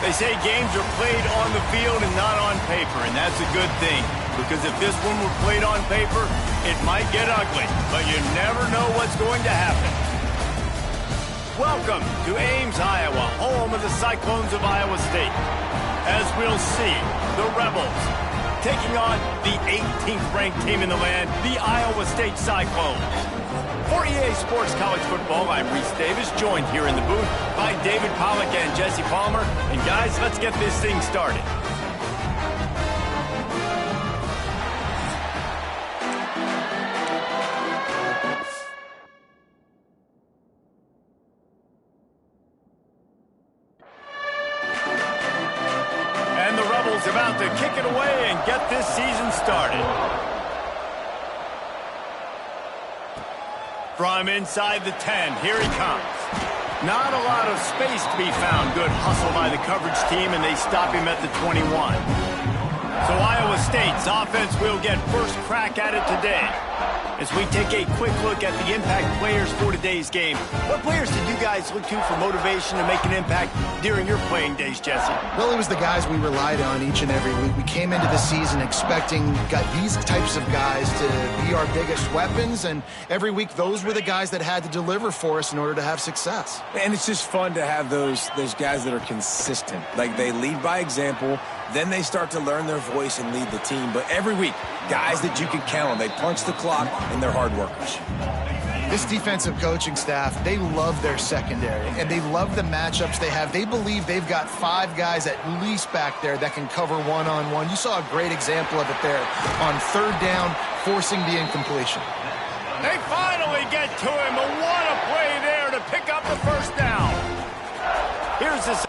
They say games are played on the field and not on paper, and that's a good thing. Because if this one were played on paper, it might get ugly, but you never know what's going to happen. Welcome to Ames, Iowa, home of the Cyclones of Iowa State. As we'll see, the Rebels taking on the 18th-ranked team in the land, the Iowa State Cyclones. For EA Sports College Football, I'm Reese Davis, joined here in the booth by David Pollack and Jesse Palmer. And guys, let's get this thing started. And the Rebels about to kick it away and get this season started. From inside the 10, here he comes. Not a lot of space to be found. Good hustle by the coverage team, and they stop him at the 21. So Iowa State's offense will get first crack at it today. As we take a quick look at the impact players for today's game, what players did you guys look to for motivation to make an impact during your playing days, Jesse? Well, it was the guys we relied on each and every week. We came into the season expecting these types of guys to be our biggest weapons, and every week those were the guys that had to deliver for us in order to have success. And it's just fun to have those guys that are consistent. Like, they lead by example, then they start to learn their voice and lead the team. But every week, guys that you can count on. They punch the clock, and they're hard workers. This defensive coaching staff, they love their secondary, and they love the matchups they have. They believe they've got 5 guys at least back there that can cover one-on-one. You saw a great example of it there on 3rd down, forcing the incompletion. They finally get to him, but what a play there to pick up the first down. Here's this.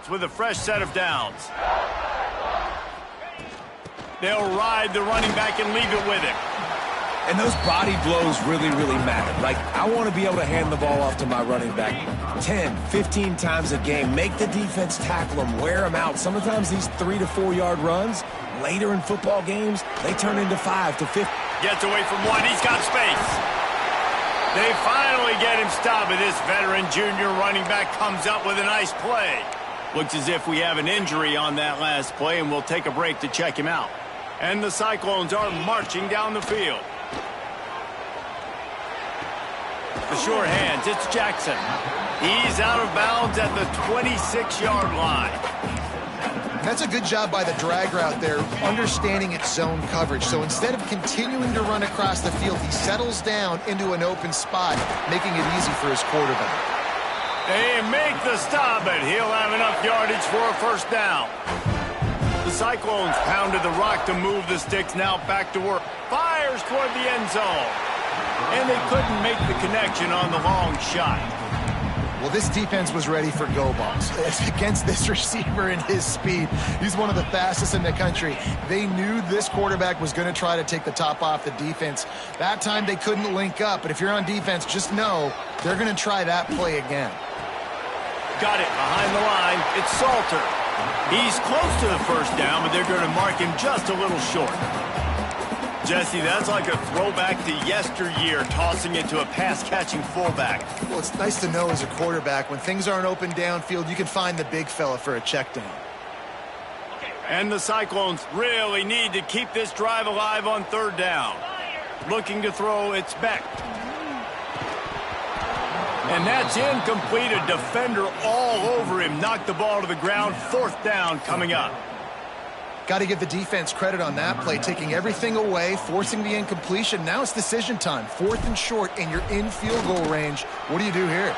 With a fresh set of downs. They'll ride the running back and leave it with him. And those body blows really, really matter. Like, I want to be able to hand the ball off to my running back 10, 15 times a game. Make the defense tackle them, wear them out. Sometimes these 3 to 4 yard runs, later in football games, they turn into 5 to 50. Gets away from one. He's got space. They finally get him stopped, and this veteran junior running back comes up with a nice play. Looks as if we have an injury on that last play, and we'll take a break to check him out. And the Cyclones are marching down the field. The sure hands, it's Jackson. He's out of bounds at the 26-yard line. That's a good job by the drag route there, understanding its zone coverage. So instead of continuing to run across the field, he settles down into an open spot, making it easy for his quarterback. They make the stop, but he'll have enough yardage for a first down. The Cyclones pounded the rock to move the sticks, now back to work. Fires toward the end zone. And they couldn't make the connection on the long shot. Well, this defense was ready for go balls. Against this receiver and his speed, he's one of the fastest in the country. They knew this quarterback was going to try to take the top off the defense. That time they couldn't link up, but if you're on defense, just know they're going to try that play again. Got it behind the line. It's Salter. He's close to the first down, but they're going to mark him just a little short. Jesse, that's like a throwback to yesteryear, tossing it to a pass-catching fullback. Well, it's nice to know as a quarterback, when things aren't open downfield, you can find the big fella for a check down. Okay, And the Cyclones really need to keep this drive alive on third down. Looking to throw, it's Beck. And that's incomplete. A defender all over him. Knocked the ball to the ground. Fourth down coming up. Got to give the defense credit on that play, taking everything away, forcing the incompletion. Now it's decision time. Fourth and short, and you're in field goal range. What do you do here?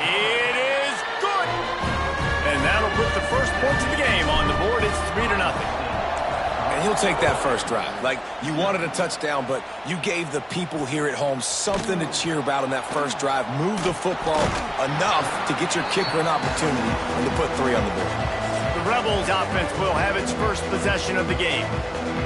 It is good. And that'll put the first points of the game on the board. It's 3-0. And he'll take that first drive. Like, you wanted a touchdown, but you gave the people here at home something to cheer about in that first drive. Move the football enough to get your kicker an opportunity and to put 3 on the board. The Rebels offense will have its first possession of the game.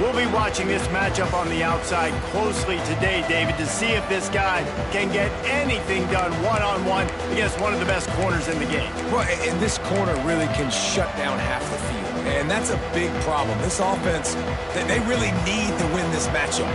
We'll be watching this matchup on the outside closely today, David, to see if this guy can get anything done one-on-one against one of the best corners in the game. Well, and this corner really can shut down half the field, and that's a big problem. This offense, they really need to win this matchup.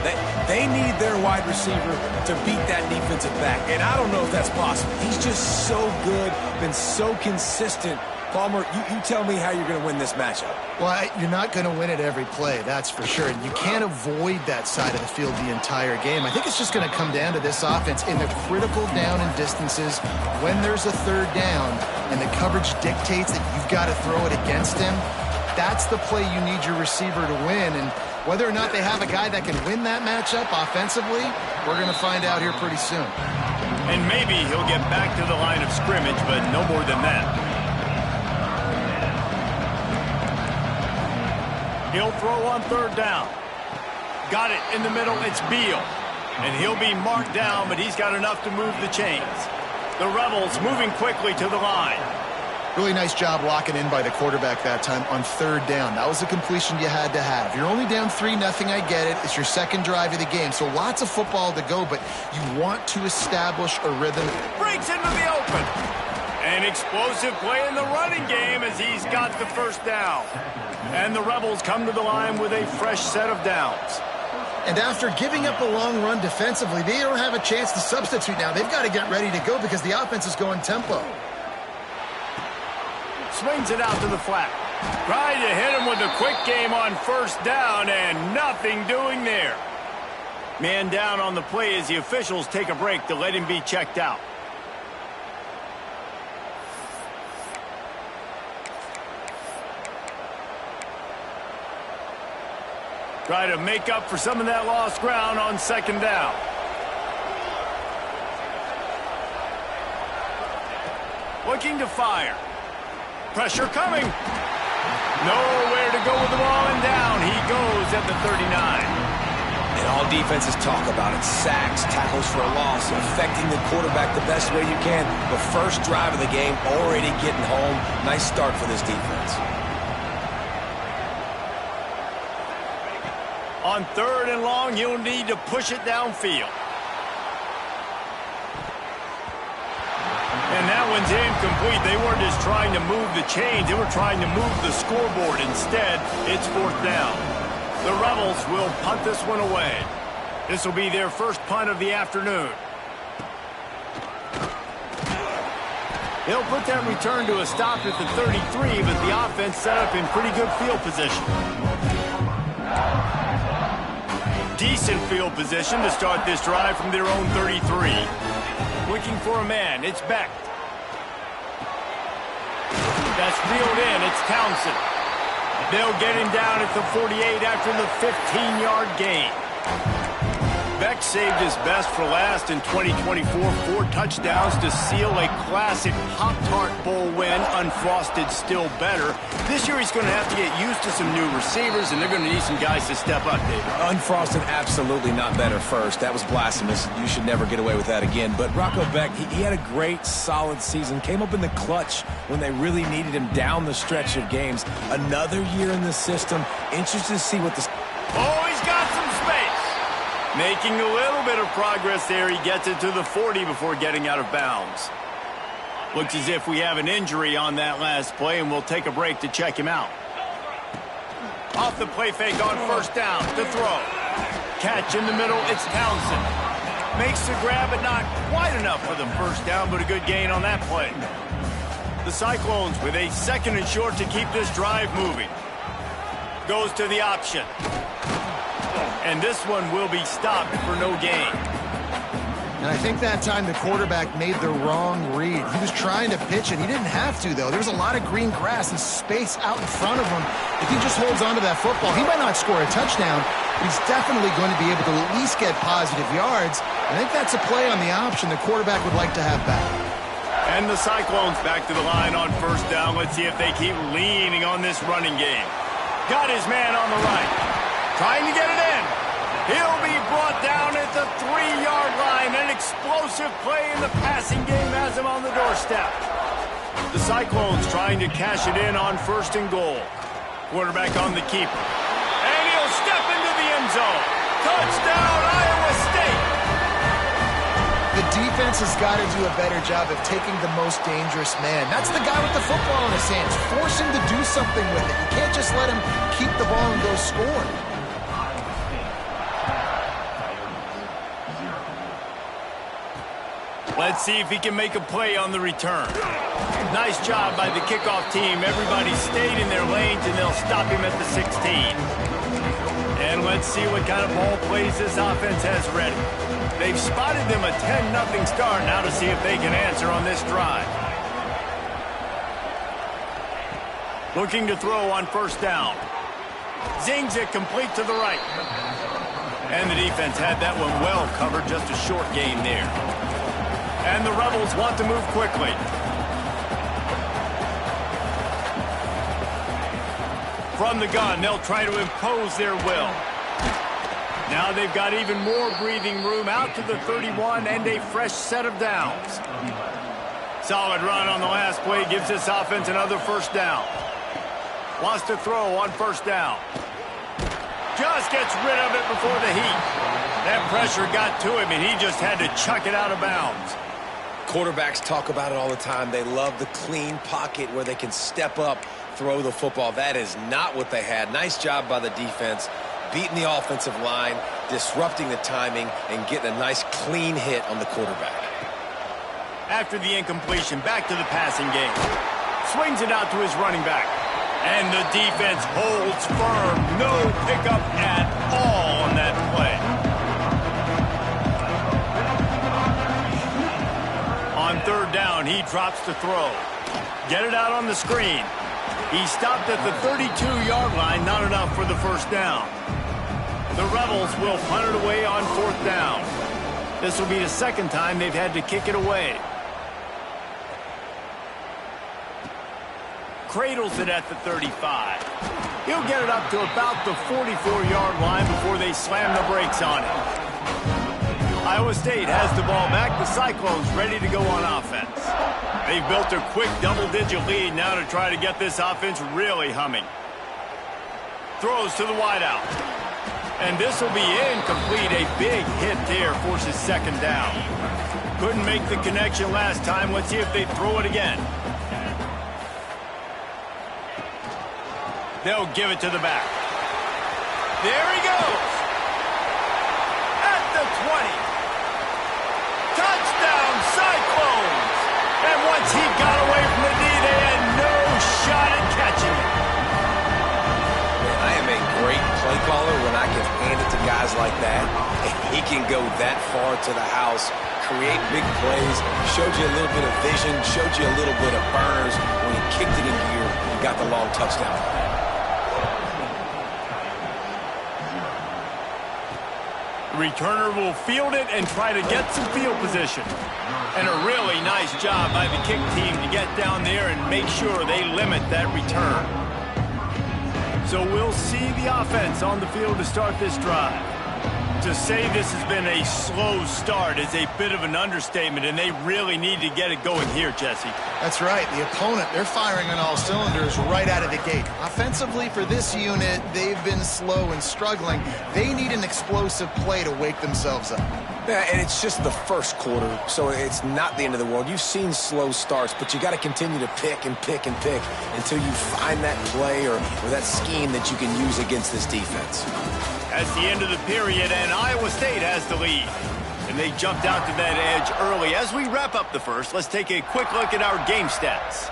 They need their wide receiver to beat that defensive back, and I don't know if that's possible. He's just so good, been so consistent. Palmer, you tell me how you're going to win this matchup. Well, you're not going to win it every play, that's for sure. And you can't avoid that side of the field the entire game. I think it's just going to come down to this offense in the critical down and distances when there's a third down and the coverage dictates that you've got to throw it against him. That's the play you need your receiver to win. And whether or not they have a guy that can win that matchup offensively, we're going to find out here pretty soon. And maybe he'll get back to the line of scrimmage, but no more than that. He'll throw on third down. Got it in the middle. It's Beal. And he'll be marked down, but he's got enough to move the chains. The Rebels moving quickly to the line. Really nice job locking in by the quarterback that time on third down. That was the completion you had to have. You're only down 3-0, I get it. It's your second drive of the game, so lots of football to go, but you want to establish a rhythm. Breaks into the open. An explosive play in the running game as he's got the first down. And the Rebels come to the line with a fresh set of downs. And after giving up a long run defensively, they don't have a chance to substitute now. They've got to get ready to go because the offense is going tempo. Swings it out to the flat. Tried to hit him with a quick game on first down, and nothing doing there. Man down on the play as the officials take a break to let him be checked out. Try to make up for some of that lost ground on second down. Looking to fire. Pressure coming. Nowhere to go with the ball, and down he goes at the 39. And all defenses talk about it. Sacks, tackles for a loss, affecting the quarterback the best way you can. The first drive of the game, already getting home. Nice start for this defense. On third and long, you'll need to push it downfield. And that one's incomplete. They weren't just trying to move the chains. They were trying to move the scoreboard. Instead, it's fourth down. The Rebels will punt this one away. This will be their first punt of the afternoon. They'll put that return to a stop at the 33, but the offense set up in pretty good field position. Decent field position to start this drive from their own 33. Looking for a man. It's Beck. That's reeled in. It's Townsend. They'll get him down at the 48 after the 15-yard gain. Beck saved his best for last in 2024. 4 touchdowns to seal a classic Pop-Tart Bowl win. Unfrosted still better. This year he's going to have to get used to some new receivers, and they're going to need some guys to step up, David. Unfrosted, absolutely not better first. That was blasphemous. You should never get away with that again. But Rocco Beck, he had a great, solid season. Came up in the clutch when they really needed him down the stretch of games. Another year in the system. Interested to see what this... Oh, he's got some space. Making a little bit of progress there. He gets it to the 40 before getting out of bounds. Looks as if we have an injury on that last play, and we'll take a break to check him out. Off the play fake on first down to throw. Catch in the middle, it's Townsend. Makes the grab, but not quite enough for the first down, but a good gain on that play. The Cyclones with a second and short to keep this drive moving. Goes to the option. And this one will be stopped for no gain. And I think that time the quarterback made the wrong read. He was trying to pitch it. He didn't have to, though. There's a lot of green grass and space out in front of him. If he just holds onto that football, he might not score a touchdown, but he's definitely going to be able to at least get positive yards. I think that's a play on the option the quarterback would like to have back. And the Cyclones back to the line on first down. Let's see if they keep leaning on this running game. Got his man on the right. Trying to get it in. He'll be brought down at the 3-yard line. An explosive play in the passing game has him on the doorstep. The Cyclones trying to cash it in on first and goal. Quarterback on the keeper. And he'll step into the end zone. Touchdown, Iowa State. The defense has got to do a better job of taking the most dangerous man. That's the guy with the football in his hands. Force him to do something with it. You can't just let him keep the ball and go score. Let's see if he can make a play on the return. Nice job by the kickoff team. Everybody stayed in their lanes, and they'll stop him at the 16. And let's see what kind of ball plays this offense has ready. They've spotted them a 10-0 start. Now to see if they can answer on this drive. Looking to throw on first down. Zings it complete to the right. And the defense had that one well covered. Just a short gain there. And the Rebels want to move quickly. From the gun, they'll try to impose their will. Now they've got even more breathing room out to the 31 and a fresh set of downs. Solid run on the last play gives this offense another first down. Wants to throw on first down. Just gets rid of it before the heat. That pressure got to him, and he just had to chuck it out of bounds. Quarterbacks talk about it all the time. They love the clean pocket where they can step up, throw the football. That is not what they had. Nice job by the defense, beating the offensive line, disrupting the timing, and getting a nice clean hit on the quarterback. After the incompletion, back to the passing game. Swings it out to his running back. And the defense holds firm. No pickup at all on that play. On third down, he drops to throw. Get it out on the screen. He stopped at the 32-yard line, not enough for the first down. The Rebels will punt it away on fourth down. This will be the second time they've had to kick it away. Cradles it at the 35. He'll get it up to about the 44-yard line before they slam the brakes on it. Iowa State has the ball back. The Cyclones ready to go on offense. They've built a quick double-digit lead now to try to get this offense really humming. Throws to the wideout. And this will be incomplete. A big hit there forces second down. Couldn't make the connection last time. Let's see if they throw it again. They'll give it to the back. There he goes. At the 20. Touchdown, Cyclones. And once he got away from the knee, they had no shot at catching it. I am a great play caller when I can hand it to guys like that. And he can go that far to the house, create big plays, showed you a little bit of vision, showed you a little bit of burners when he kicked it in gear and got the long touchdown. Returner will field it and try to get some field position. And a really nice job by the kick team to get down there and make sure they limit that return. So we'll see the offense on the field to start this drive. To say this has been a slow start is a bit of an understatement, and they really need to get it going here, Jesse. That's right. The opponent, they're firing on all cylinders right out of the gate. Offensively for this unit, they've been slow and struggling. They need an explosive play to wake themselves up. Yeah, and it's just the first quarter, so it's not the end of the world. You've seen slow starts, but you got to continue to pick and pick and pick until you find that play or that scheme that you can use against this defense. That's the end of the period, and Iowa State has the lead. And they jumped out to that edge early. As we wrap up the first, let's take a quick look at our game stats.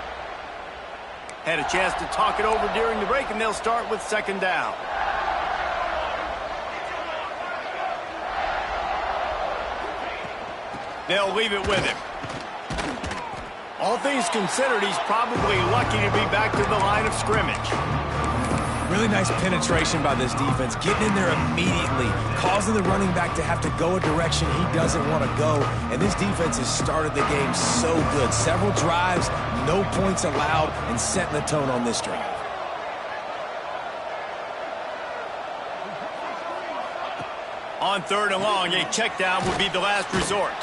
Had a chance to talk it over during the break, and they'll start with second down. They'll leave it with him. All things considered, he's probably lucky to be back to the line of scrimmage. Really nice penetration by this defense, getting in there immediately, causing the running back to have to go a direction he doesn't want to go. And this defense has started the game so good. Several drives, no points allowed, and setting the tone on this drive. On third and long, a check down would be the last resort.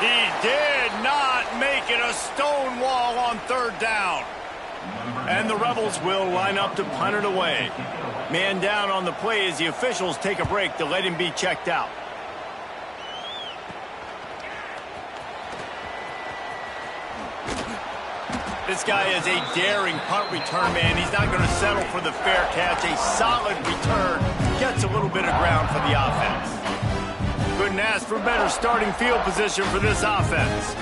He did not make it a stone wall on third down. And the Rebels will line up to punt it away. Man down on the play as the officials take a break to let him be checked out. This guy is a daring punt return man. He's not going to settle for the fair catch. A solid return gets a little bit of ground for the offense. Couldn't ask for better starting field position for this offense.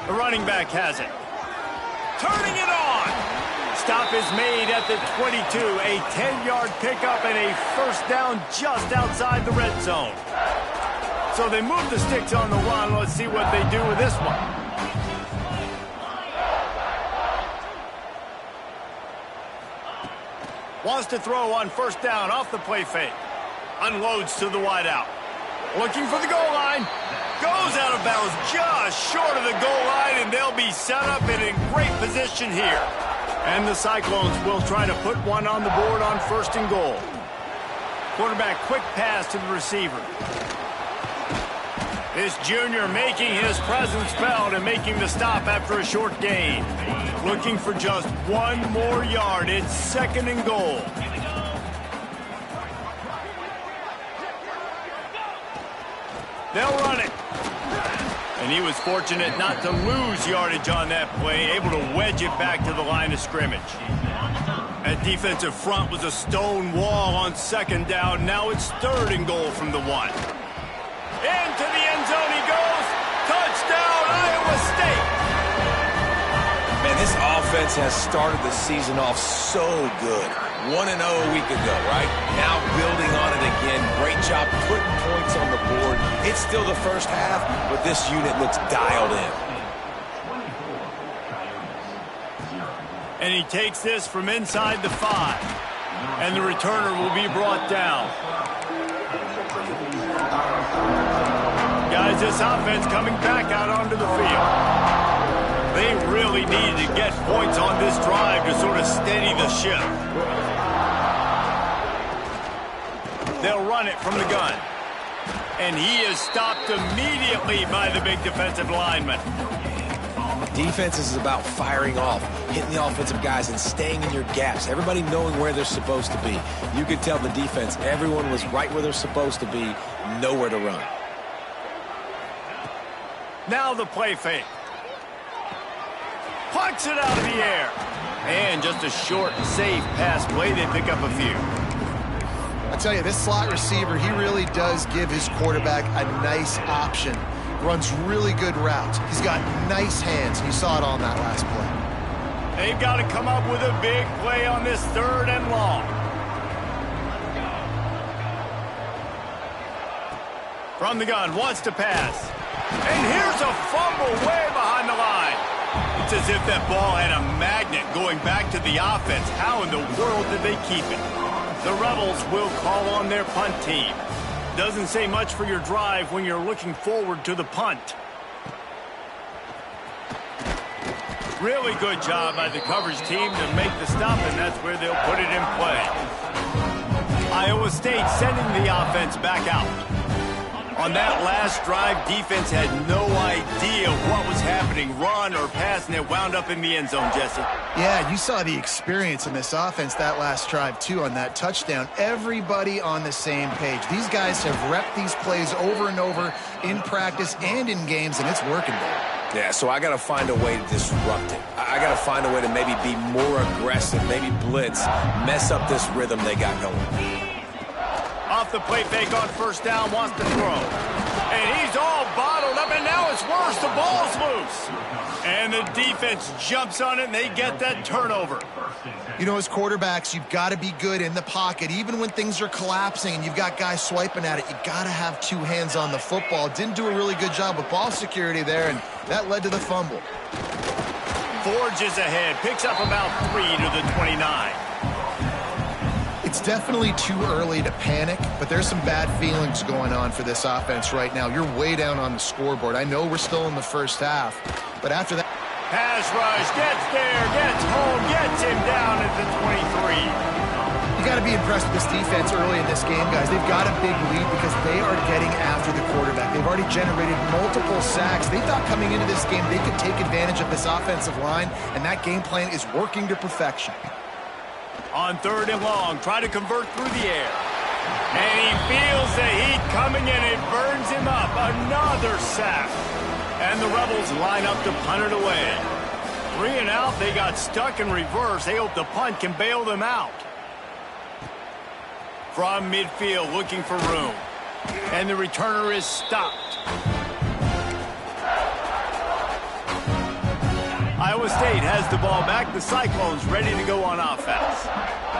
The running back has it. Turning it on. Stop is made at the 22. A 10-yard pickup and a first down just outside the red zone. So they move the sticks on the run. Let's see what they do with this one. Wants to throw on first down off the play fake. Unloads to the wideout. Looking for the goal line. Goes out of bounds just short of the goal line, and they'll be set up and in great position here. And the Cyclones will try to put one on the board on first and goal. Quarterback quick pass to the receiver. This junior making his presence felt and making the stop after a short gain. Looking for just one more yard. It's second and goal. They'll run it. And he was fortunate not to lose yardage on that play, able to wedge it back to the line of scrimmage. That defensive front was a stone wall on second down. Now it's third and goal from the 1. Into the end zone he goes. Touchdown, Iowa State. Man, this offense has started the season off so good. 1-0 a week ago, right? Now building on it again. Great job putting points on the board. It's still the first half, but this unit looks dialed in. And he takes this from inside the 5. And the returner will be brought down. Guys, this offense coming back out onto the field. They really needed to get points on this drive to sort of steady the ship. They'll run it from the gun. And he is stopped immediately by the big defensive lineman. Defense is about firing off, hitting the offensive guys and staying in your gaps. Everybody knowing where they're supposed to be. You could tell the defense, everyone was right where they're supposed to be, nowhere to run. Now the play fake. Pucks it out of the air. And just a short, safe pass play. They pick up a few. I tell you, this slot receiver, he really does give his quarterback a nice option. Runs really good routes. He's got nice hands. You saw it on that last play. They've got to come up with a big play on this third and long. From the gun, wants to pass. And here's a fumble way behind the line. It's as if that ball had a magnet going back to the offense. How in the world did they keep it? The Rebels will call on their punt team. Doesn't say much for your drive when you're looking forward to the punt. Really good job by the coverage team to make the stop, and that's where they'll put it in play. Iowa State sending the offense back out. On that last drive, defense had no idea what was happening, run or pass, and it wound up in the end zone, Jesse. Yeah, you saw the experience in this offense that last drive, too, on that touchdown. Everybody on the same page. These guys have repped these plays over and over in practice and in games, and it's working there. Yeah, so I got to find a way to disrupt it. I got to find a way to maybe be more aggressive, maybe blitz, mess up this rhythm they got going. Off the play fake on first down, wants to throw. And he's all bottled up, and now it's worse. The ball's loose. And the defense jumps on it, and they get that turnover. You know, as quarterbacks, you've got to be good in the pocket. Even when things are collapsing and you've got guys swiping at it, you've got to have two hands on the football. Didn't do a really good job with ball security there, and that led to the fumble. Forges ahead, picks up about 3 to the 29. It's definitely too early to panic, but there's some bad feelings going on for this offense right now. You're way down on the scoreboard. I know we're still in the first half, but after that... Pass rush, gets there, gets home, gets him down at the 23. You got to be impressed with this defense early in this game, guys. They've got a big lead because they are getting after the quarterback. They've already generated multiple sacks. They thought coming into this game they could take advantage of this offensive line, and that game plan is working to perfection. On 3rd and long, try to convert through the air. And he feels the heat coming and it burns him up. Another sack. And the Rebels line up to punt it away. 3 and out, they got stuck in reverse. They hope the punt can bail them out. From midfield, looking for room. And the returner is stopped. Iowa State has the ball back. The Cyclones ready to go on offense.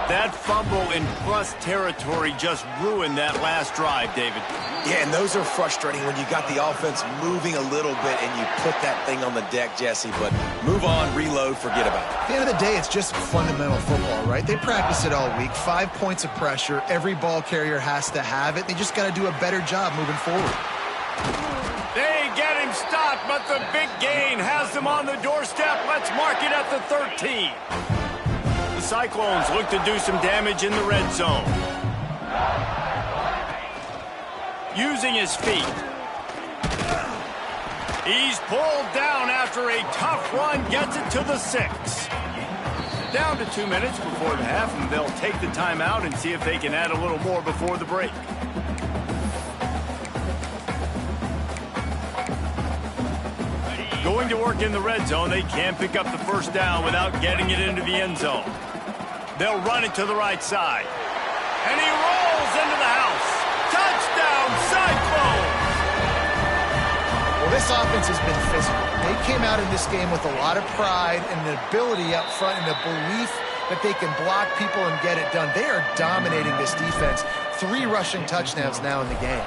That fumble in plus territory just ruined that last drive, David. Yeah, and those are frustrating when you got the offense moving a little bit and you put that thing on the deck, Jesse. But move on, reload, forget about it. At the end of the day, it's just fundamental football, right? They practice it all week. 5 points of pressure. Every ball carrier has to have it. They just got to do a better job moving forward. They get him stopped, but the big gain has them on the doorstep. Let's mark it at the 13. The Cyclones look to do some damage in the red zone. Using his feet. He's pulled down after a tough run, gets it to the 6. Down to 2 minutes before the half, and they'll take the timeout and see if they can add a little more before the break. Going to work in the red zone, they can't pick up the first down without getting it into the end zone. They'll run it to the right side. And he rolls into the house. Touchdown, Cyclones! Well, this offense has been physical. They came out in this game with a lot of pride and the ability up front and the belief that they can block people and get it done. They are dominating this defense. 3 rushing touchdowns now in the game.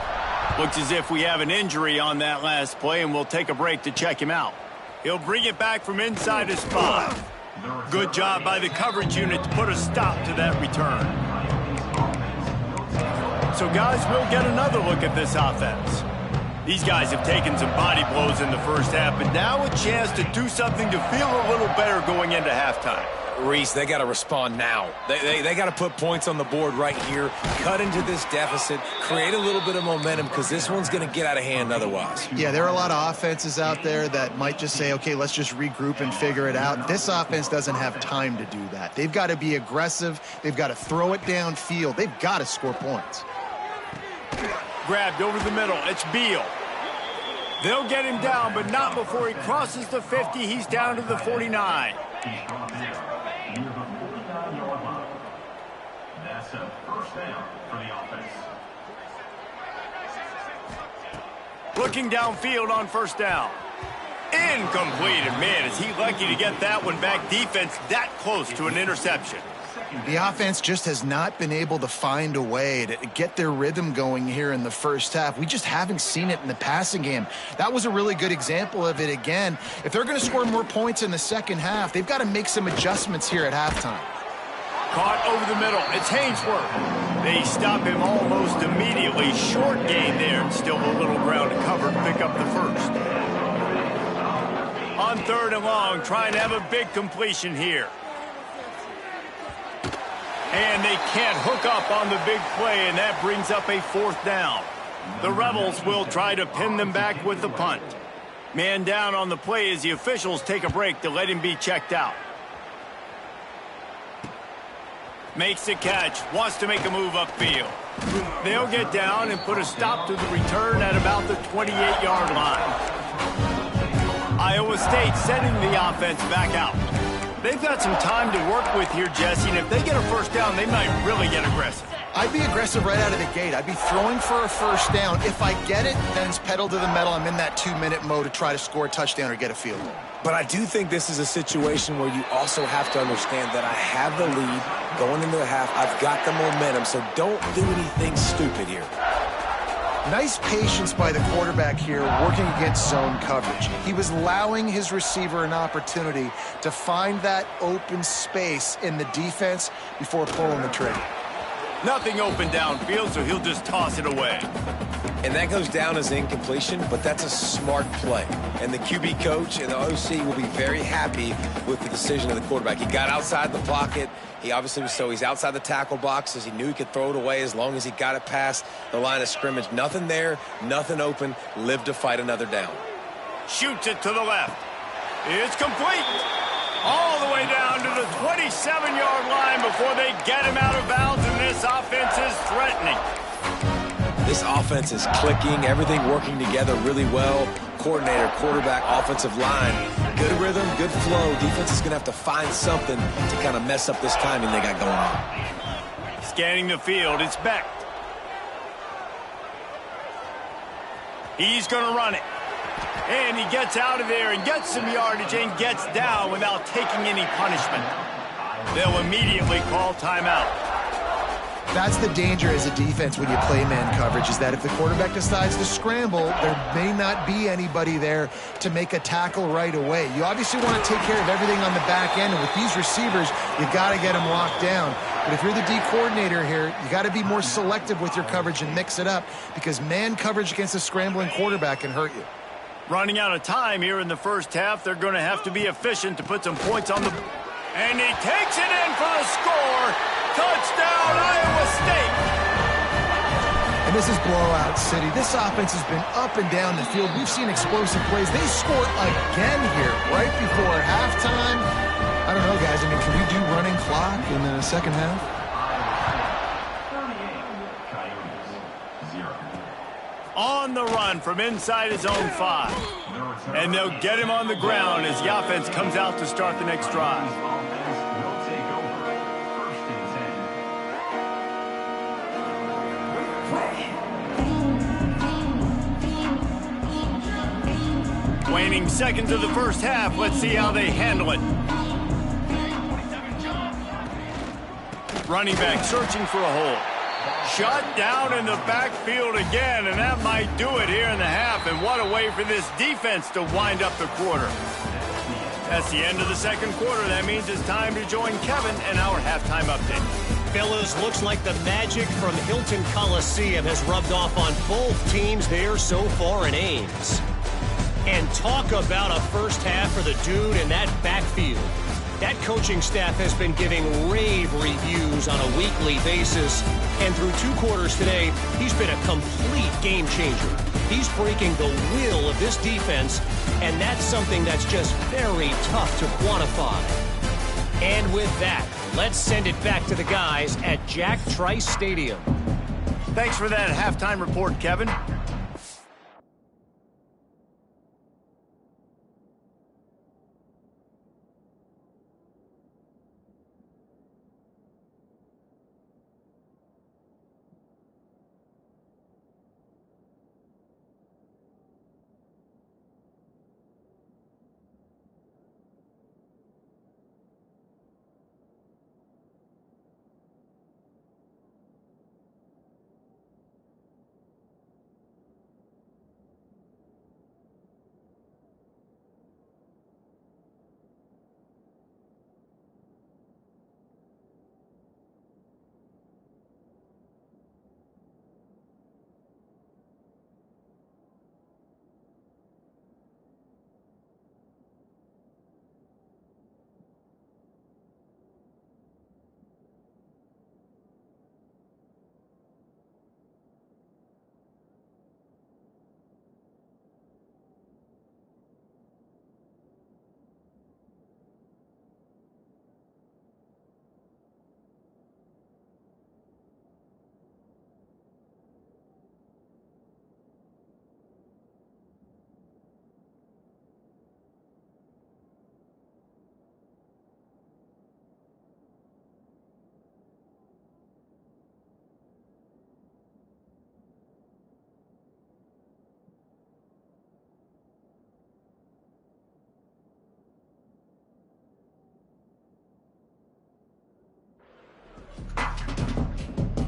Looks as if we have an injury on that last play, and we'll take a break to check him out. He'll bring it back from inside his spot. Good job by the coverage unit to put a stop to that return. So, guys, we'll get another look at this offense. These guys have taken some body blows in the first half, but now a chance to do something to feel a little better going into halftime. Reese, they got to respond now. They got to put points on the board right here, cut into this deficit, create a little bit of momentum because this one's going to get out of hand otherwise. Yeah, there are a lot of offenses out there that might just say, okay, let's just regroup and figure it out. This offense doesn't have time to do that. They've got to be aggressive. They've got to throw it downfield. They've got to score points. Grabbed over the middle. It's Beal. They'll get him down, but not before he crosses the 50. He's down to the 49. That's a first down for the offense. Looking downfield on first down. Incomplete. And man, is he lucky to get that one back. Defense that close to an interception. The offense just has not been able to find a way to get their rhythm going here in the first half. We just haven't seen it in the passing game. That was a really good example of it again. If they're going to score more points in the second half, they've got to make some adjustments here at halftime. Caught over the middle. It's Hainsworth. They stop him almost immediately. Short gain there, and still a little ground to cover to pick up the first. On 3rd and long, trying to have a big completion here. And they can't hook up on the big play, and that brings up a 4th down. The Rebels will try to pin them back with the punt. Man down on the play as the officials take a break to let him be checked out. Makes the catch, wants to make a move upfield. They'll get down and put a stop to the return at about the 28-yard line. Iowa State sending the offense back out. They've got some time to work with here, Jesse, and if they get a first down, they might really get aggressive. I'd be aggressive right out of the gate. I'd be throwing for a first down. If I get it, then it's pedal to the metal. I'm in that 2-minute mode to try to score a touchdown or get a field goal. But I do think this is a situation where you also have to understand that I have the lead going into the half. I've got the momentum, so don't do anything stupid here. Nice patience by the quarterback here working against zone coverage. He was allowing his receiver an opportunity to find that open space in the defense before pulling the trigger. Nothing open downfield, so he'll just toss it away. And that goes down as incompletion, but that's a smart play. And the QB coach and the OC will be very happy with the decision of the quarterback. He got outside the pocket. He obviously was he's outside the tackle boxes. He knew he could throw it away as long as he got it past the line of scrimmage. Nothing there, nothing open. Live to fight another down. Shoots it to the left. It's complete. All the way down to the 27-yard line before they get him out of bounds, and this offense is threatening. This offense is clicking, everything working together really well. Coordinator, quarterback, offensive line. Good rhythm, good flow. Defense is going to have to find something to kind of mess up this timing they got going on. Scanning the field, it's Beck. He's going to run it. And he gets out of there and gets some yardage and gets down without taking any punishment. They'll immediately call timeout. That's the danger as a defense when you play man coverage, is that if the quarterback decides to scramble, there may not be anybody there to make a tackle right away. You obviously want to take care of everything on the back end, and with these receivers, you got to get them locked down. But if you're the D coordinator here, you got to be more selective with your coverage and mix it up, because man coverage against a scrambling quarterback can hurt you. Running out of time here in the first half. They're going to have to be efficient to put some points on the... And he takes it in for the score. Touchdown, Iowa State. And this is blowout city. This offense has been up and down the field. We've seen explosive plays. They scored again here right before halftime. I don't know, guys. I mean, can we do running clock in the second half? On the run from inside his own 5. And they'll get him on the ground as the offense comes out to start the next drive. Waning seconds of the first half. Let's see how they handle it. Running back searching for a hole. Shut down in the backfield again, and that might do it here in the half. And what a way for this defense to wind up the quarter. That's the end of the second quarter. That means it's time to join Kevin and our halftime update. Fellas, looks like the magic from Hilton Coliseum has rubbed off on both teams there so far in Ames. And talk about a first half for the dude in that backfield. That coaching staff has been giving rave reviews on a weekly basis. And through 2 quarters today, he's been a complete game changer. He's breaking the will of this defense, and that's something that's just very tough to quantify. And with that, let's send it back to the guys at Jack Trice Stadium. Thanks for that halftime report, Kevin.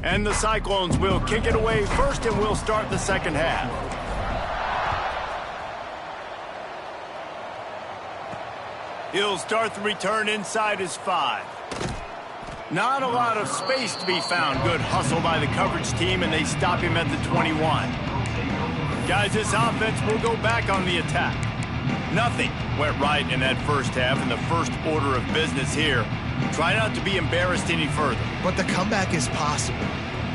And the Cyclones will kick it away first, and we'll start the second half. He'll start the return inside his 5. Not a lot of space to be found. Good hustle by the coverage team, and they stop him at the 21. Guys, this offense will go back on the attack. Nothing went right in that first half, and the first order of business here. Try not to be embarrassed any further. But the comeback is possible.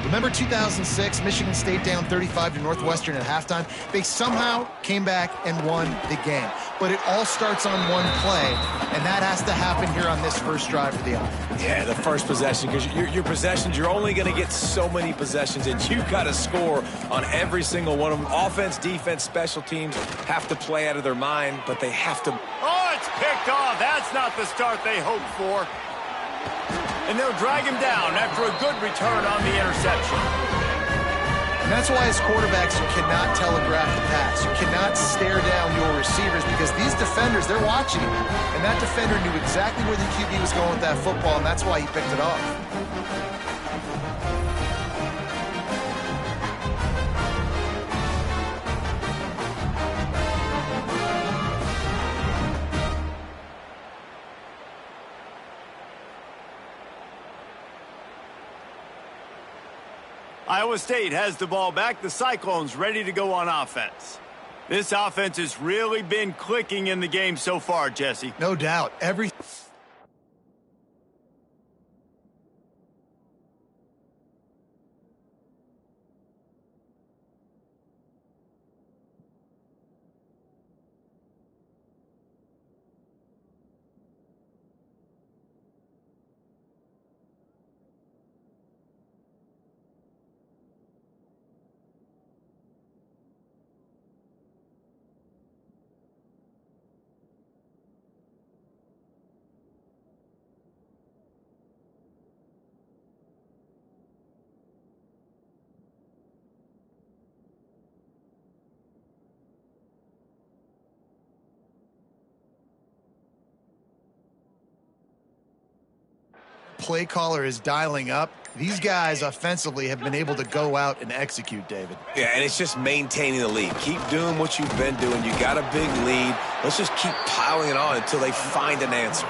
Remember 2006, Michigan State down 35 to Northwestern at halftime? They somehow came back and won the game. But it all starts on one play, and that has to happen here on this first drive for the offense. Yeah, the first possession, because your possessions, you're only going to get so many possessions, and you've got to score on every single one of them. Offense, defense, special teams have to play out of their mind, but they have to. Oh, it's picked off. That's not the start they hoped for. And they'll drag him down after a good return on the interception. And that's why as quarterbacks, you cannot telegraph the pass. You cannot stare down your receivers because these defenders, they're watching him. And that defender knew exactly where the QB was going with that football, and that's why he picked it off. Iowa State has the ball back. The Cyclones ready to go on offense. This offense has really been clicking in the game so far, Jesse. No doubt. Play caller is dialing up. These guys offensively have been able to go out and execute, David. Yeah, and it's just maintaining the lead. Keep doing what you've been doing. You got a big lead. Let's just keep piling it on until they find an answer.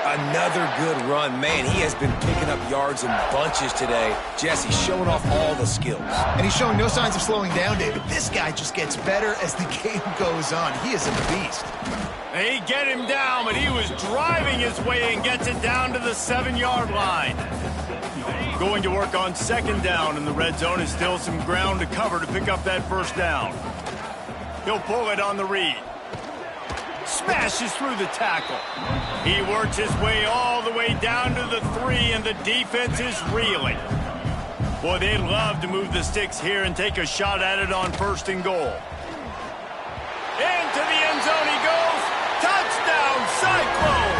Another good run. Man, he has been picking up yards in bunches today. Jesse showing off all the skills. And he's showing no signs of slowing down, David. This guy just gets better as the game goes on. He is a beast. They get him down, but he was driving his way and gets it down to the 7-yard line. Going to work on second down, and the red zone is still some ground to cover to pick up that first down. He'll pull it on the read. Smashes through the tackle. He works his way all the way down to the 3, and the defense is reeling. Boy, they'd love to move the sticks here and take a shot at it on first and goal. Into the end zone he goes. Touchdown, Cyclones!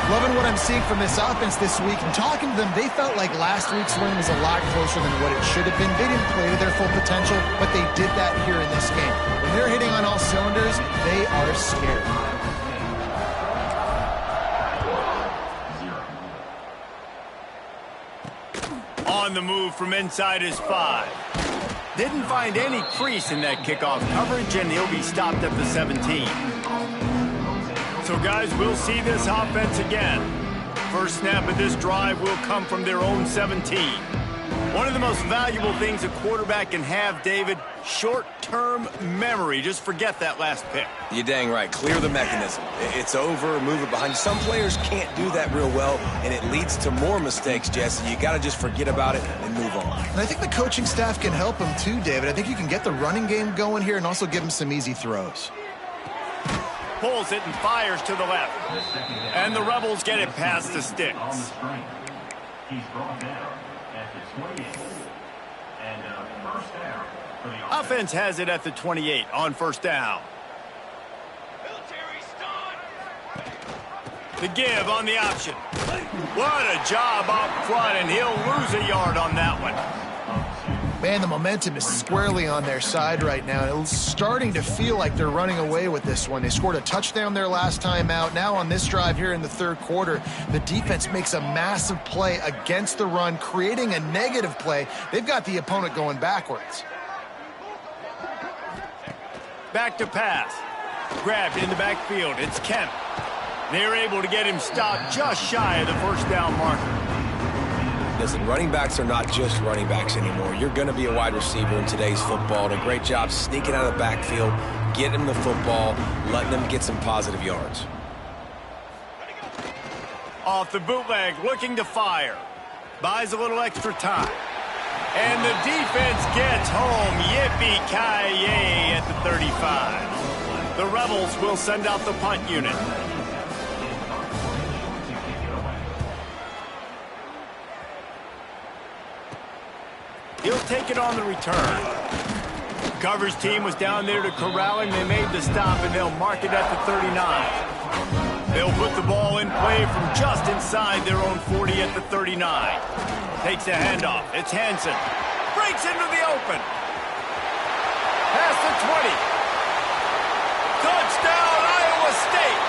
Loving what I'm seeing from this offense this week. And talking to them, they felt like last week's win was a lot closer than what it should have been. They didn't play to their full potential, but they did that here in this game. When they're hitting on all cylinders, they are scared. On the move from inside his 5. Didn't find any crease in that kickoff coverage, and he'll be stopped at the 17. So, guys, we'll see this offense again. First snap of this drive will come from their own 17. One of the most valuable things a quarterback can have, David, short-term memory. Just forget that last pick. You're dang right. Clear the mechanism. It's over, move it behind you. Some players can't do that real well, and it leads to more mistakes, Jesse. You got to just forget about it and move on. And I think the coaching staff can help him too, David. I think you can get the running game going here and also give him some easy throws. Pulls it and fires to the left. And the Rebels get it past the sticks. He's brought down at the 28. And first down for the Offense has it at the 28 on first down. The give on the option. What a job up front, and he'll lose a yard on that one. Man, the momentum is squarely on their side right now. It's starting to feel like they're running away with this one. They scored a touchdown their last time out. Now on this drive here in the third quarter, the defense makes a massive play against the run, creating a negative play. They've got the opponent going backwards. Back to pass. Grabbed in the backfield. It's Kemp. They're able to get him stopped just shy of the first down marker. Listen, running backs are not just running backs anymore. You're going to be a wide receiver in today's football. And a great job sneaking out of the backfield, getting him the football, letting them get some positive yards. Off the bootleg, looking to fire. Buys a little extra time. And the defense gets home. Yippee-ki-yay at the 35. The Rebels will send out the punt unit. He'll take it on the return. Coverage team was down there to corral him. They made the stop, and they'll mark it at the 39. They'll put the ball in play from just inside their own 40 at the 39. Takes a handoff. It's Hansen. Breaks into the open. Past the 20. Touchdown, Iowa State.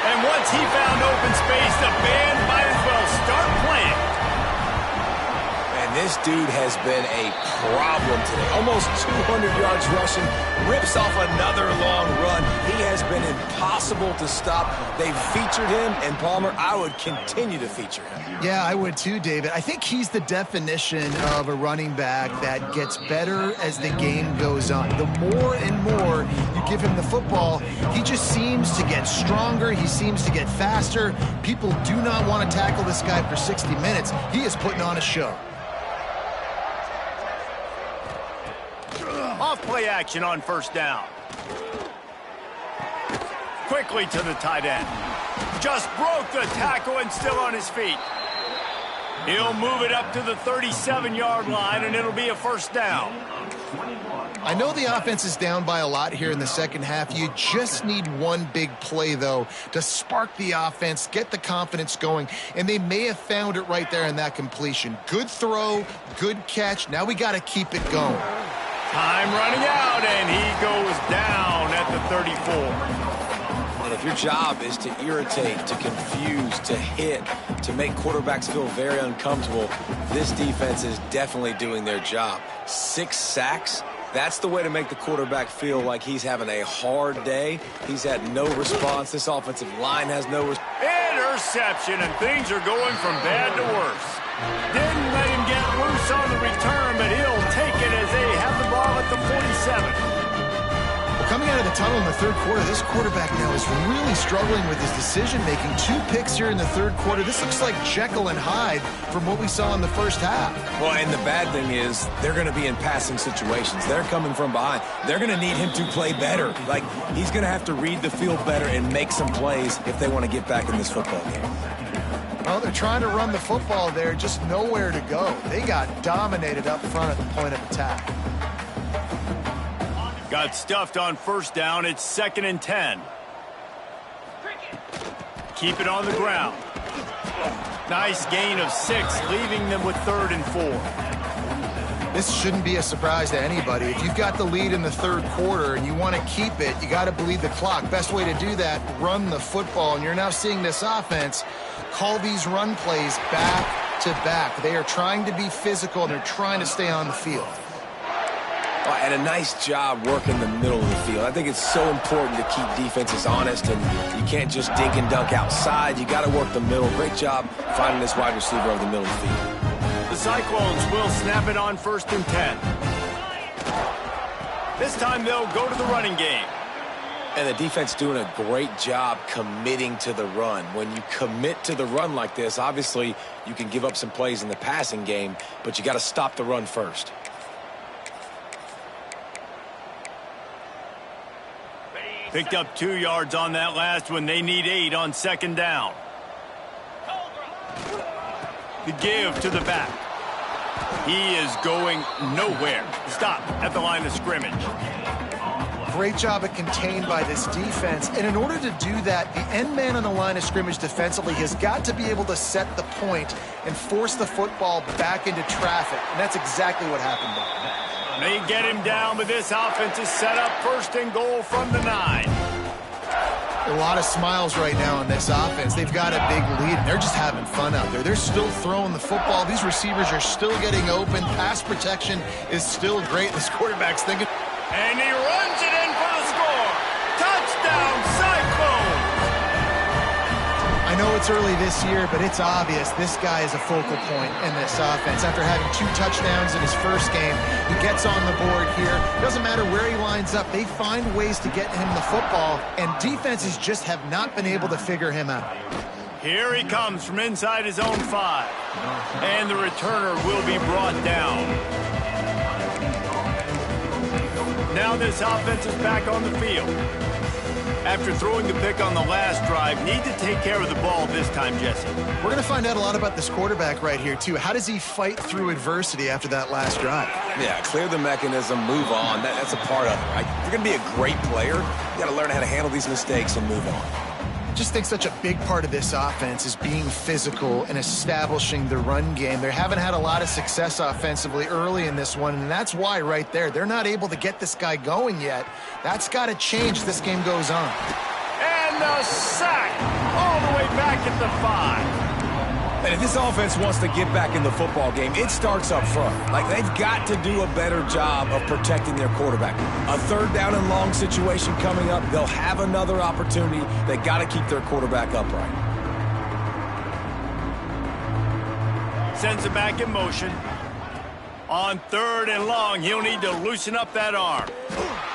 And once he found open space, the band might as well start playing. This dude has been a problem today. Almost 200 yards rushing, rips off another long run. He has been impossible to stop. They've featured him, and Palmer, I would continue to feature him. Yeah, I would too, David. I think he's the definition of a running back that gets better as the game goes on. The more and more you give him the football, he just seems to get stronger. He seems to get faster. People do not want to tackle this guy for 60 minutes. He is putting on a show. Off-play action on first down. Quickly to the tight end. Just broke the tackle and still on his feet. He'll move it up to the 37-yard line, and it'll be a first down. I know the offense is down by a lot here in the second half. You just need one big play, though, to spark the offense, get the confidence going, and they may have found it right there in that completion. Good throw, good catch. Now we got to keep it going. Time running out, and he goes down at the 34. And if your job is to irritate, to confuse, to hit, to make quarterbacks feel very uncomfortable, this defense is definitely doing their job. 6 sacks, that's the way to make the quarterback feel like he's having a hard day. He's had no response. This offensive line has no response. Interception, and things are going from bad to worse. Didn't let him get loose on the return, but he'll take it as they have the ball at the 47. Well, coming out of the tunnel in the third quarter, this quarterback now is really struggling with his decision-making. 2 picks here in the third quarter. This looks like Jekyll and Hyde from what we saw in the first half. Well, and the bad thing is they're going to be in passing situations. They're coming from behind. They're going to need him to play better. Like, he's going to have to read the field better and make some plays if they want to get back in this football game. Well, they're trying to run the football there, just nowhere to go. They got dominated up front at the point of attack. Got stuffed on first down. It's 2nd and 10. Keep it on the ground. Nice gain of 6, leaving them with 3rd and 4. This shouldn't be a surprise to anybody. If you've got the lead in the third quarter and you want to keep it, you got to bleed the clock. Best way to do that, run the football. And you're now seeing this offense call these run plays back to back. They are trying to be physical, and they're trying to stay on the field. And a nice job working the middle of the field. I think it's so important to keep defenses honest, and you can't just dink and dunk outside. You got to work the middle. Great job finding this wide receiver over the middle of the field. The Cyclones will snap it on 1st and 10. This time they'll go to the running game. And the defense doing a great job committing to the run. When you commit to the run like this, obviously you can give up some plays in the passing game, but you got to stop the run first. Picked up 2 yards on that last one. They need 8 on 2nd down. The give to the back. He is going nowhere. Stop at the line of scrimmage. Great job at contained by this defense. And in order to do that, the end man on the line of scrimmage defensively has got to be able to set the point and force the football back into traffic. And that's exactly what happened there. They get him down, but this offense is set up first and goal from the 9. A lot of smiles right now on this offense. They've got a big lead, and they're just having fun out there. They're still throwing the football. These receivers are still getting open. Pass protection is still great. This quarterback's thinking. And he runs it in for the score. Touchdown, Cyclones! I know it's early this year, but it's obvious this guy is a focal point in this offense. After having 2 touchdowns in his first game, he gets on the board here. Doesn't matter where he lines up. They find ways to get him the football, and defenses just have not been able to figure him out. Here he comes from inside his own 5. And the returner will be brought down. Now this offense is back on the field. After throwing the pick on the last drive, need to take care of the ball this time, Jesse. We're going to find out a lot about this quarterback right here, too. How does he fight through adversity after that last drive? Yeah, clear the mechanism, move on. That's a part of it, right? If you're going to be a great player, you got to learn how to handle these mistakes and move on. I just think such a big part of this offense is being physical and establishing the run game. They haven't had a lot of success offensively early in this one, and that's why right there, they're not able to get this guy going yet. That's got to change as this game goes on. And the sack all the way back at the 5. And if this offense wants to get back in the football game, it starts up front. Like, they've got to do a better job of protecting their quarterback. A 3rd down and long situation coming up, they'll have another opportunity. They got to keep their quarterback upright. Sends it back in motion. On 3rd and long, he'll need to loosen up that arm.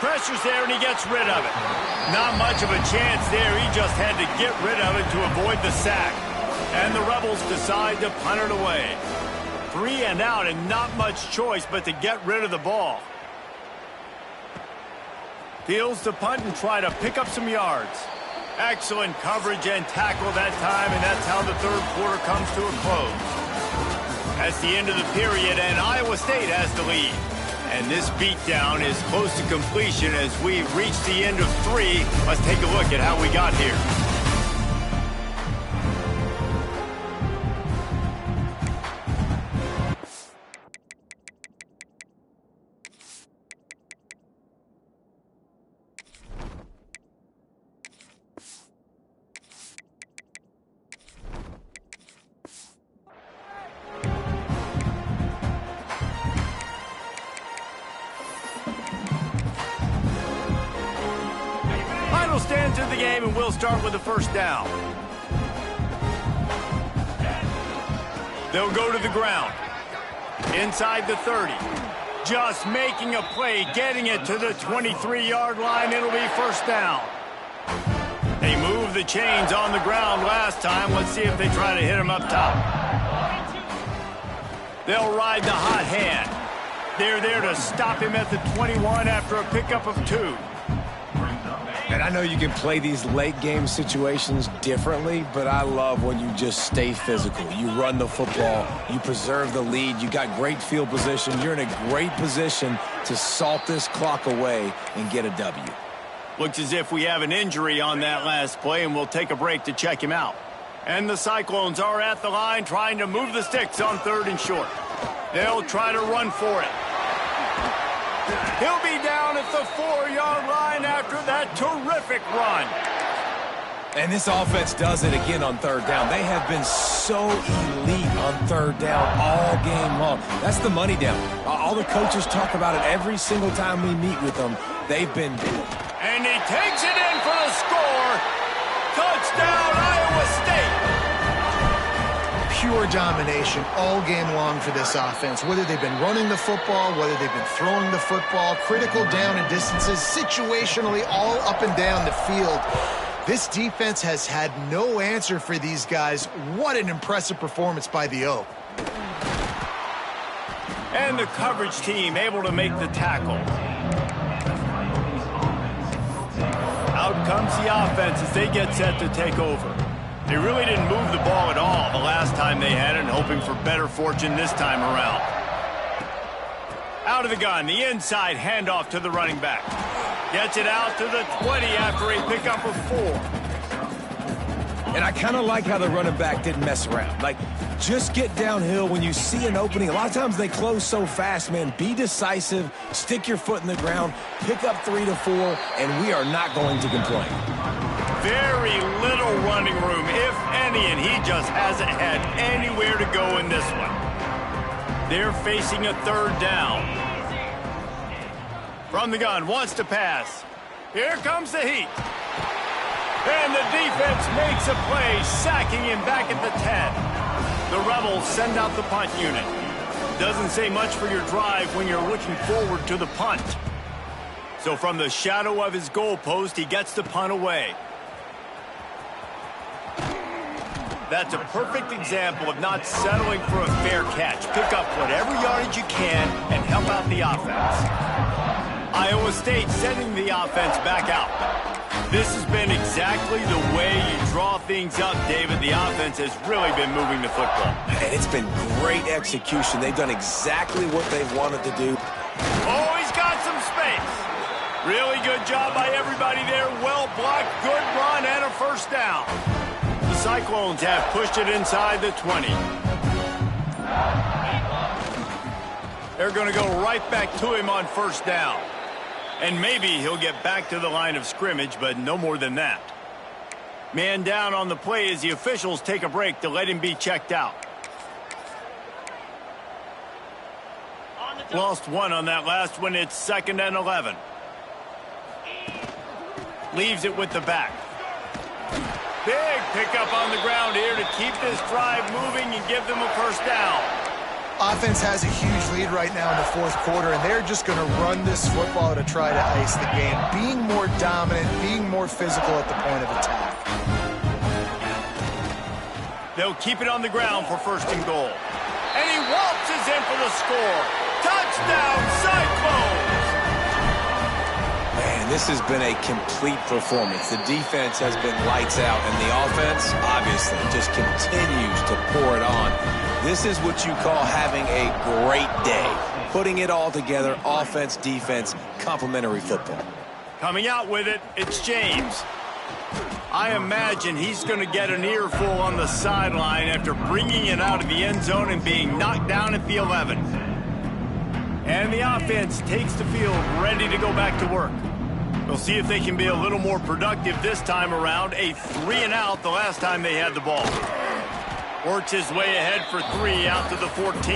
Pressure's there, and he gets rid of it. Not much of a chance there. He just had to get rid of it to avoid the sack. And the Rebels decide to punt it away. 3 and out, and not much choice but to get rid of the ball. Fields the punt and try to pick up some yards. Excellent coverage and tackle that time, and that's how the 3rd quarter comes to a close. That's the end of the period, and Iowa State has the lead. And this beatdown is close to completion as we reach the end of 3. Let's take a look at how we got here. Stands in the game, and we'll start with the 1st down. They'll go to the ground. Inside the 30. Just making a play, getting it to the 23-yard line. It'll be 1st down. They moved the chains on the ground last time. Let's see if they try to hit him up top. They'll ride the hot hand. They're there to stop him at the 21 after a pickup of 2. And I know you can play these late-game situations differently, but I love when you just stay physical. You run the football, you preserve the lead, you got great field position. You're in a great position to salt this clock away and get a W. Looks as if we have an injury on that last play, and we'll take a break to check him out. And the Cyclones are at the line trying to move the sticks on 3rd and short. They'll try to run for it. He'll be down at the 4-yard line after that terrific run. And this offense does it again on 3rd down. They have been so elite on 3rd down all game long. That's the money down. All the coaches talk about it every single time we meet with them. They've been... And he takes it in for the score. Touchdown, Iowa State. Pure domination all game long for this offense. Whether they've been running the football, whether they've been throwing the football, critical down and distances, situationally all up and down the field. This defense has had no answer for these guys. What an impressive performance by the Oak. And the coverage team able to make the tackle. Out comes the offense as they get set to take over. They really didn't move the ball at all the last time they had it, and hoping for better fortune this time around. Out of the gun, the inside handoff to the running back. Gets it out to the 20 after a pickup of 4. And I kind of like how the running back didn't mess around. Like, just get downhill when you see an opening. A lot of times they close so fast, man. Be decisive, stick your foot in the ground, pick up 3 to 4, and we are not going to complain. Very little running room, if any, and he just hasn't had anywhere to go in this one. They're facing a 3rd down. From the gun, wants to pass. Here comes the heat. And the defense makes a play, sacking him back at the 10. The Rebels send out the punt unit. Doesn't say much for your drive when you're looking forward to the punt. So from the shadow of his goal post, he gets the punt away. That's a perfect example of not settling for a fair catch. Pick up whatever yardage you can and help out the offense. Iowa State sending the offense back out. This has been exactly the way you draw things up, David. The offense has really been moving the football. And it's been great execution. They've done exactly what they've wanted to do. Oh, he's got some space. Really good job by everybody there. Well blocked, good run, and a 1st down. The Cyclones have pushed it inside the 20. They're going to go right back to him on 1st down. And maybe he'll get back to the line of scrimmage, but no more than that. Man down on the play as the officials take a break to let him be checked out. Lost 1 on that last one. It's 2nd and 11. Leaves it with the back. Big pickup on the ground here to keep this drive moving and give them a 1st down. Offense has a huge lead right now in the 4th quarter, and they're just going to run this football to try to ice the game. Being more dominant, being more physical at the point of attack. They'll keep it on the ground for 1st and goal. And he waltzes in for the score. Touchdown, Cyclones! Man, this has been a complete performance. The defense has been lights out, and the offense, obviously, just continues to pour it on. This is what you call having a great day. Putting it all together, offense, defense, complementary football. Coming out with it, it's James. I imagine he's going to get an earful on the sideline after bringing it out of the end zone and being knocked down at the 11. And the offense takes the field ready to go back to work. We'll see if they can be a little more productive this time around. A 3-and-out the last time they had the ball. Works his way ahead for 3 out to the 14.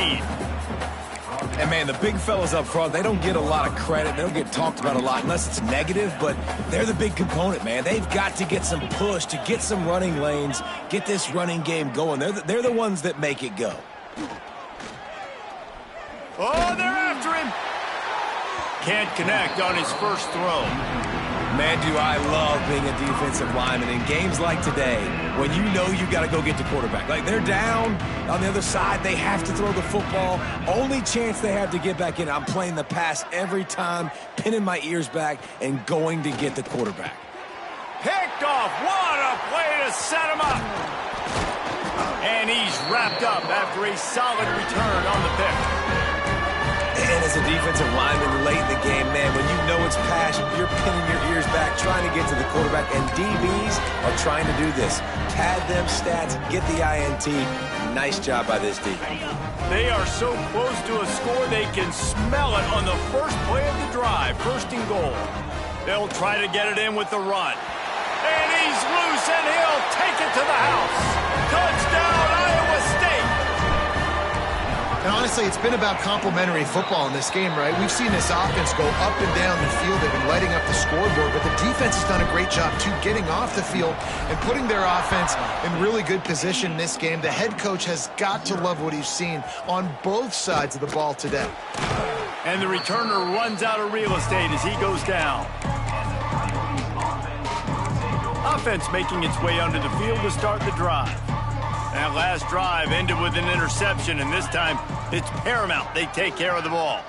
And, man, the big fellas up front, they don't get a lot of credit. They don't get talked about a lot unless it's negative, but they're the big component, man. They've got to get some push, to get some running lanes, get this running game going. They're the ones that make it go. Oh, they're after him. Can't connect on his 1st throw. Man, do I love being a defensive lineman in games like today when you know you got to go get the quarterback. Like, they're down on the other side. They have to throw the football. Only chance they have to get back in. I'm playing the pass every time, pinning my ears back and going to get the quarterback. Picked off. What a play to set him up. And he's wrapped up after a solid return on the pick. And as a defensive lineman late in the game, man, when you know it's passion, you're pinning your ears back, trying to get to the quarterback, and DBs are trying to do this. Pad them stats, get the INT. Nice job by this defense. They are so close to a score they can smell it on the first play of the drive. 1st and goal. They'll try to get it in with the run. And he's loose, and he'll take it to the house. Touchdown, Iowa State! And honestly, it's been about complementary football in this game, right? We've seen this offense go up and down the field. They've been lighting up the scoreboard, but the defense has done a great job, too, getting off the field and putting their offense in really good position in this game. The head coach has got to love what he's seen on both sides of the ball today. And the returner runs out of real estate as he goes down. Offense making its way onto the field to start the drive. That last drive ended with an interception, and this time it's paramount they take care of the ball.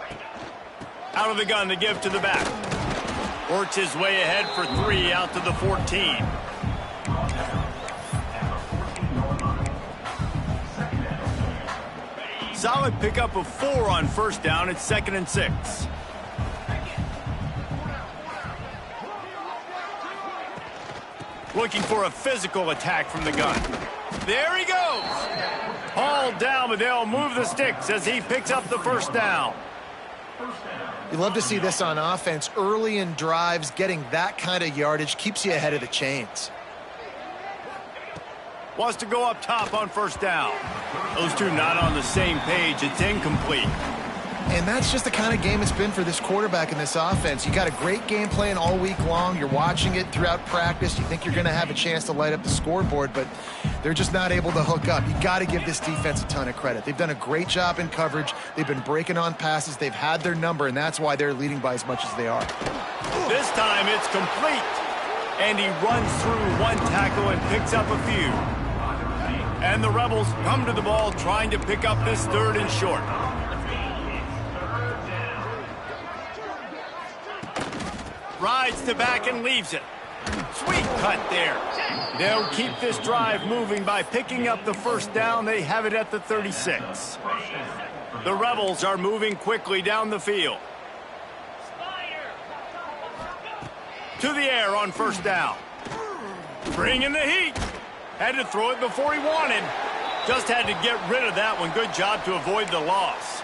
Out of the gun to give to the back. Works his way ahead for 3 out to the 14. Solid pickup of 4 on 1st down. It's 2nd and 6. Looking for a physical attack from the gun. There he goes. Hauled down, but they'll move the sticks as he picks up the first down. You love to see this on offense. Early in drives, getting that kind of yardage keeps you ahead of the chains. Wants to go up top on first down. Those two not on the same page. It's incomplete. And that's just the kind of game it's been for this quarterback in this offense. You got a great game plan all week long. You're watching it throughout practice. You think you're going to have a chance to light up the scoreboard, but they're just not able to hook up. You got to give this defense a ton of credit. They've done a great job in coverage. They've been breaking on passes. They've had their number, and that's why they're leading by as much as they are. This time it's complete. And he runs through one tackle and picks up a few. And the Rebels come to the ball trying to pick up this 3rd and short. Rides to back and leaves it. Sweet cut there. They'll keep this drive moving by picking up the first down. They have it at the 36. The Rebels are moving quickly down the field. To the air on first down. Bringing the heat. Had to throw it before he wanted. Just had to get rid of that one. Good job to avoid the loss.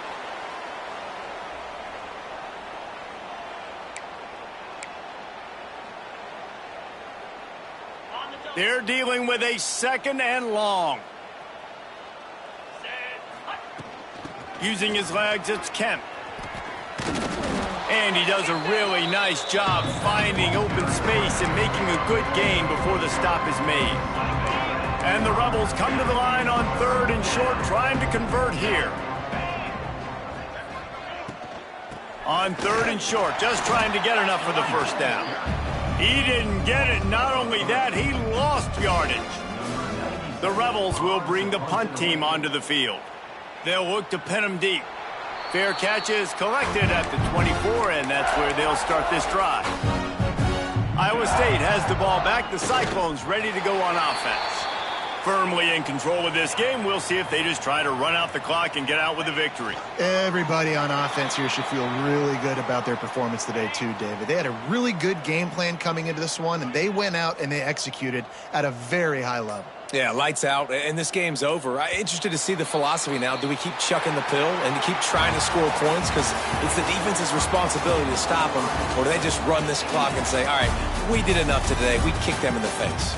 They're dealing with a 2nd and long. Using his legs, it's Kemp. And he does a really nice job finding open space and making a good gain before the stop is made. And the Rebels come to the line on 3rd and short, trying to convert here. On 3rd and short, just trying to get enough for the first down. He didn't get it. Not only that, he lost yardage. The Rebels will bring the punt team onto the field. They'll look to pin them deep. Fair catch is collected at the 24, and that's where they'll start this drive. Iowa State has the ball back. The Cyclones ready to go on offense. Firmly in control of this game. We'll see if they just try to run out the clock and get out with a victory. Everybody on offense here should feel really good about their performance today too, David. They had a really good game plan coming into this one, and they went out and they executed at a very high level. Yeah, lights out, and this game's over. I'm interested to see the philosophy now. Do we keep chucking the pill and to keep trying to score points because it's the defense's responsibility to stop them, or do they just run this clock and say, all right, we did enough today. We kicked them in the face.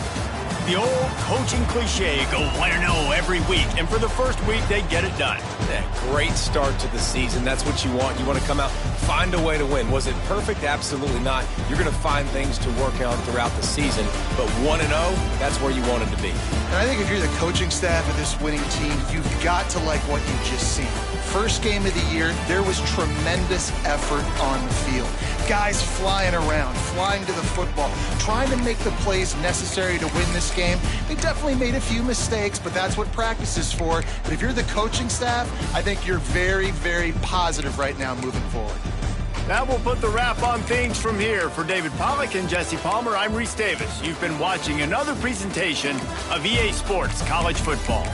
The old coaching cliche, go 1-0 every week, and for the first week, they get it done. Yeah, great start to the season. That's what you want. You want to come out, find a way to win. Was it perfect? Absolutely not. You're going to find things to work on throughout the season, but 1-0, that's where you want it to be. And I think if you're the coaching staff of this winning team, you've got to like what you just seen. First game of the year, there was tremendous effort on the field. Guys flying around, flying to the football, trying to make the plays necessary to win this game. They definitely made a few mistakes, but that's what practice is for. But if you're the coaching staff, I think you're very, very positive right now moving forward. That will put the wrap on things from here. For David Pollack and Jesse Palmer, I'm Reese Davis. You've been watching another presentation of EA Sports College Football.